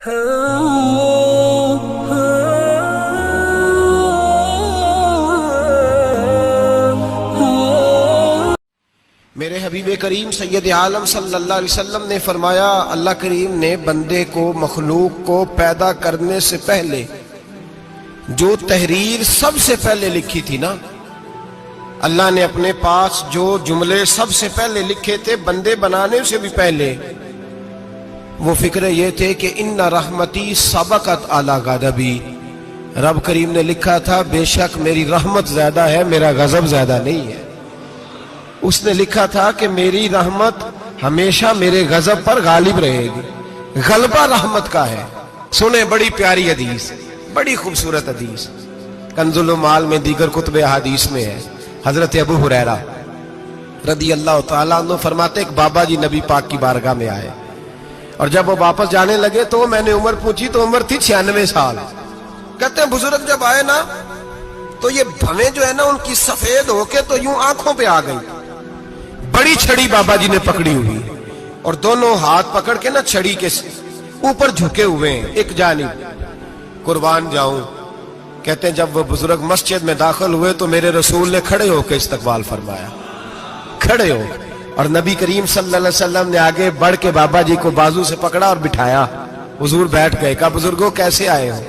میرے حبیب کریم سید عالم صلی اللہ علیہ وسلم نے فرمایا، اللہ کریم نے بندے کو، مخلوق کو پیدا کرنے سے پہلے جو تحریر سب سے پہلے لکھی تھی نا، اللہ نے اپنے پاس جو جملے سب سے پہلے لکھے تھے بندے بنانے سے بھی پہلے، وہ فکر یہ تھے کہ ان رحمتی سبقت اعلی غضبی، رب کریم نے لکھا تھا بے شک میری رحمت زیادہ ہے، میرا غضب زیادہ نہیں ہے۔ اس نے لکھا تھا کہ میری رحمت ہمیشہ میرے غضب پر غالب رہے گی، غلبہ رحمت کا ہے۔ سنیں بڑی پیاری حدیث، بڑی خوبصورت حدیث، کنز المال میں دیگر کتب احادیث میں ہے۔ حضرت ابو ہریرہ رضی اللہ تعالیٰ عنہ فرماتے ایک بابا جی نبی پاک کی بارگاہ میں آئے، اور جب وہ واپس جانے لگے تو میں نے عمر پوچھی تو عمر تھی 96 سال۔ کہتے ہیں بزرگ جب آئے نا تو یہ بھویں جو ہے نا ان کی سفید ہو کے تو یوں آنکھوں پہ آ گئی، بڑی چھڑی بابا جی نے پکڑی ہوئی اور دونوں ہاتھ پکڑ کے نا چھڑی کے اوپر جھکے ہوئے ہیں ایک جانب، قربان جاؤں۔ کہتے ہیں جب وہ بزرگ مسجد میں داخل ہوئے تو میرے رسول نے کھڑے ہو کے استقبال فرمایا، کھڑے ہو، اور نبی کریم صلی اللہ علیہ وسلم نے آگے بڑھ کے بابا جی کو بازو سے پکڑا اور بٹھایا۔ حضور بیٹھ گئے، کہا بزرگوں کیسے آئے ہو؟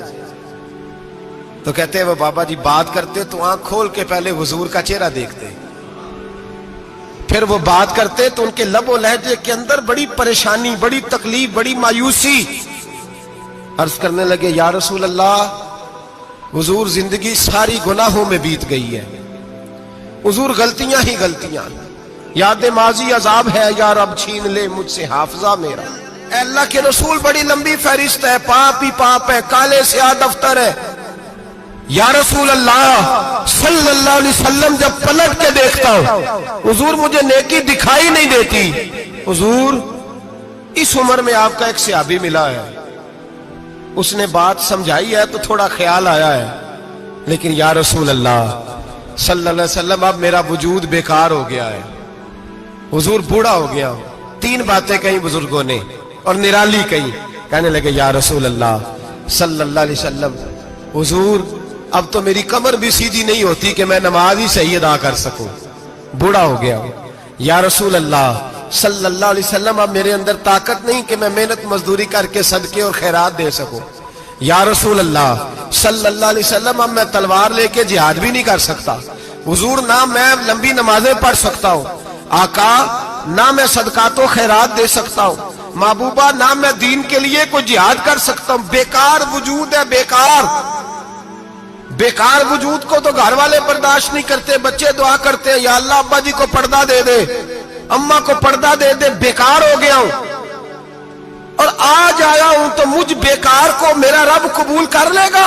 تو کہتے ہیں وہ بابا جی بات کرتے تو آنکھ کھول کے پہلے حضور کا چہرہ دیکھتے، پھر وہ بات کرتے تو ان کے لب و لہجے کے اندر بڑی پریشانی، بڑی تکلیف، بڑی مایوسی۔ عرض کرنے لگے یا رسول اللہ، حضور زندگی ساری گناہوں میں بیت گئی ہے، حضور غلطیاں ہی غلطیاں، یاد ماضی عذاب ہے، یا رب چھین لے مجھ سے حافظہ میرا۔ اے اللہ کے رسول بڑی لمبی فہرست ہے، پاپ ہی پاپ ہے، کالے سیاہ دفتر ہے۔ یا رسول اللہ صلی اللہ علیہ وسلم جب پلٹ کے دیکھتا ہوں حضور مجھے نیکی دکھائی نہیں دیتی۔ حضور اس عمر میں آپ کا ایک صحابی ملا ہے، اس نے بات سمجھائی ہے تو تھوڑا خیال آیا ہے، لیکن یا رسول اللہ صلی اللہ علیہ وسلم اب میرا وجود بیکار ہو گیا ہے، حضور بوڑھا ہو گیا ہوں۔ تین باتیں کہیں بزرگوں نے اور نرالی کہیں، کہنے لگے یا رسول اللہ صلی اللہ علیہ وسلم، حضور اب تو میری کمر بھی سیدھی نہیں ہوتی کہ میں نماز ہی صحیح ادا کر سکوں، بوڑھا ہو گیا ہوں۔ یا رسول اللہ صلی اللہ علیہ وسلم اب میرے اندر طاقت نہیں کہ میں محنت مزدوری کر کے صدقے اور خیرات دے سکوں۔ یا رسول اللہ صلی اللہ علیہ وسلم اب میں تلوار لے کے جہاد بھی نہیں کر سکتا، حضور نہ میں لمبی نمازیں پڑھ سکتا ہوں، آقا نہ میں صدقات و خیرات دے سکتا ہوں، محبوبہ نہ میں دین کے لیے کوئی جہاد کر سکتا ہوں، بیکار وجود ہے، بیکار۔ بیکار وجود کو تو گھر والے برداشت نہیں کرتے، بچے دعا کرتے ہیں یا اللہ ابا جی کو پردہ دے دے، اماں کو پردہ دے دے، بیکار ہو گیا ہوں اور آج آیا ہوں تو مجھ بیکار کو میرا رب قبول کر لے گا؟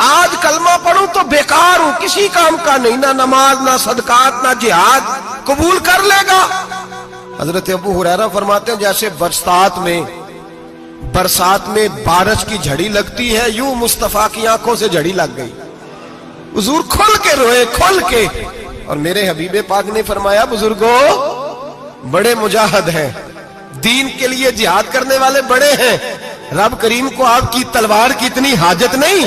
آج کلمہ پڑھوں تو بیکار ہوں، کسی کام کا نہیں، نہ نماز نہ صدقات نہ جہاد، قبول کر لے گا؟ حضرت ابو ہریرہ فرماتے ہیں جیسے برسات میں بارش کی جھڑی لگتی ہے، یوں مصطفیٰ کی آنکھوں سے جھڑی لگ گئی، حضور کھل کے روئے، کھل کے۔ اور میرے حبیب پاک نے فرمایا بزرگوں بڑے مجاہد ہیں، دین کے لیے جہاد کرنے والے بڑے ہیں، رب کریم کو آپ کی تلوار کی اتنی حاجت نہیں،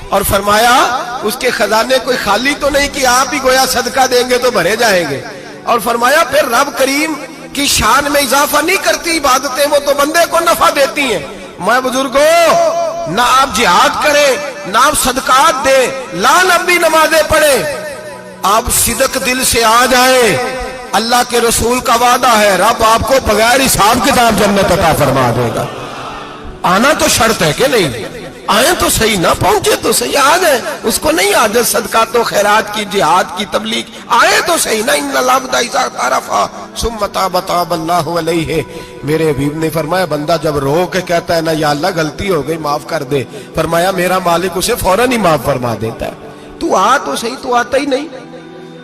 اور فرمایا اس کے خزانے کوئی خالی تو نہیں کہ آپ ہی گویا صدقہ دیں گے تو بھرے جائیں گے، اور فرمایا پھر رب کریم کی شان میں اضافہ نہیں کرتی عبادتیں، وہ تو بندے کو نفع دیتی ہیں۔ میں بزرگوں نہ آپ جہاد کریں نہ آپ صدقات دیں، لا لمبی نمازیں پڑھیں، آپ صدق دل سے آ جائیں، اللہ کے رسول کا وعدہ ہے رب آپ کو بغیر حساب کتاب جنت عطا فرما دے گا۔ آنا تو شرط ہے کہ نہیں؟ آئیں تو صحیح، نہ پہنچے تو صحیح، آ جائیں، اس کو نہیں عادت صدقات و خیرات کی، جہاد کی، تبلیغ، آئے تو صحیح نا۔ ان العبد اذا اعترف ثم تاب تاب اللہ علیہ، میرے حبیب نے فرمایا بندہ جب رو کے کہتا ہے نا یا اللہ غلطی ہو گئی معاف کر دے، فرمایا میرا مالک اسے فوراً ہی معاف فرما دیتا ہے۔ تو آ تو صحیح، تو آتا ہی نہیں،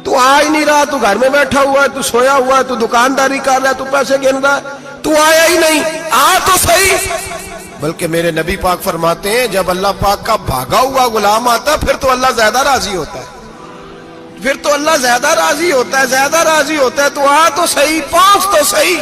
تو آ ہی نہیں رہا، تو گھر میں بیٹھا ہوا ہے، تو سویا ہوا ہے، تو دکانداری کر رہا ہے، تو پیسے گن رہا ہے، تو آیا ہی نہیں، آ تو صحیح۔ بلکہ میرے نبی پاک فرماتے ہیں جب اللہ پاک کا بھاگا ہوا غلام آتا ہے پھر تو اللہ زیادہ راضی ہوتا ہے، پھر تو اللہ زیادہ راضی ہوتا ہے، زیادہ راضی ہوتا ہے، تو آ تو صحیح، پہنچ تو صحیح۔